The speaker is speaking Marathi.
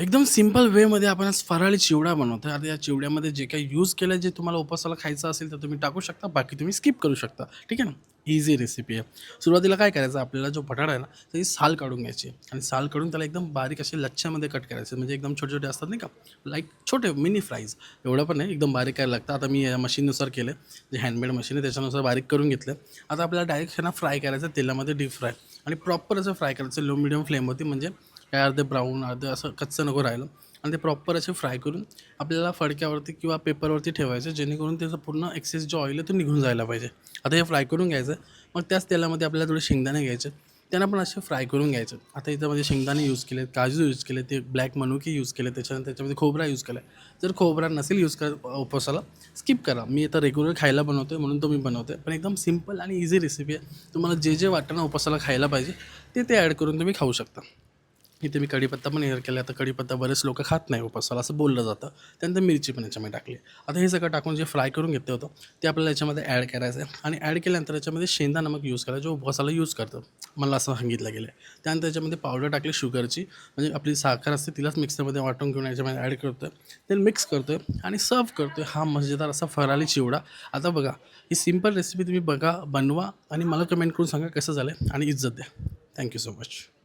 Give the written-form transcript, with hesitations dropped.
एकदम सिंपल वेमध्ये आपण आज फराळी चिवडा बनवतोय. आता या चिवड्यामध्ये जे काही यूज केलं जे तुम्हाला उपवासाला खायचं असेल तर तुम्ही टाकू शकता. बाकी तुम्ही स्किप करू शकता. ठीक आहे ना? ईझी रेसिपी आहे. सुरुवातीला काय करायचं आपल्याला जो बटाटा आहे ना, त्याची साल काढून घ्यायची आणि साल काढून त्याला एकदम बारीक असे लच्छ्यामध्ये कट करायचे. म्हणजे एकदम छोटे-छोटे असतात नाही का? लाईक छोटे मिनी फ्राईज एवढं पण नाही, एकदम बारीक करायला लागतं. आता मी या मशीननुसार केलं. जे हँडमेड मशीन आहे त्याच्यानुसार बारीक करून घेतलं. आता आपल्याला डायरेक्ट ह्यांना फ्राय करायचं तेलामध्ये डीप फ्राय आणि प्रॉपर असं फ्राय करायचं लो मीडियम फ्लेमवरती म्हणजे काय अर्धे ब्राऊन अर्धे असं कच्चं नको राहिलं आणि ते प्रॉपर असे फ्राय करून आपल्याला फडक्यावरती किंवा पेपरवरती ठेवायचे जेणेकरून त्याचं पूर्ण एक्सेस जो ऑइल आहे तो निघून जायला पाहिजे. आता हे फ्राय करून घ्यायचं. मग त्याच तेलामध्ये आपल्याला थोडे शेंगदाणे घ्यायचे. त्यांना पण असे फ्राय करून घ्यायचे. आता याच्यामध्ये शेंगदाणे यूज केले, काजू यूज केले, ते ब्लॅक मनुके यूज केले, त्याच्यानंतर त्याच्यामध्ये खोबरा यूज केला जर खोबरा नसेल यूज कर उपवासाला स्किप करा. मी आता रेग्युलर खायला बनवतो म्हणून तो मी बनवतो पण एकदम सिंपल आणि इझी रेसिपी आहे. तुम्हाला जे जे वाटतं ना उपवासाला खायला पाहिजे ते ॲड करून तुम्ही खाऊ शकता. इथे मी कढीपत्ता पण ॲड केला. आता कढीपत्ता बरेच लोकं खात नाही उपवासाला असं बोललं जातं. त्यानंतर मिरची पण याच्यामध्ये टाकली. आता हे सगळं टाकून जे फ्राय करून घेतलं होतं ते आपल्याला याच्यामध्ये ॲड करायचं आहे आणि ॲड केल्यानंतर याच्यामध्ये शेंदा नमक यूज करायचं जो उपवासाला यूज करतो मला असं सांगितलं गेलं आहे. त्यानंतर याच्यामध्ये पावडर टाकली शुगरची म्हणजे आपली साखर असते तिलाच मिक्सरमध्ये वाटून घेऊन याच्यामध्ये ॲड करतो आहे. ते मिक्स करतो आहे आणि सर्व्ह करतो आहे. हा मजेदार असा फराळी चिवडा. आता बघा ही सिंपल रेसिपी तुम्ही बघा, बनवा आणि मला कमेंट करून सांगा कसं झालं आणि इज्जत द्या. Thank you so much.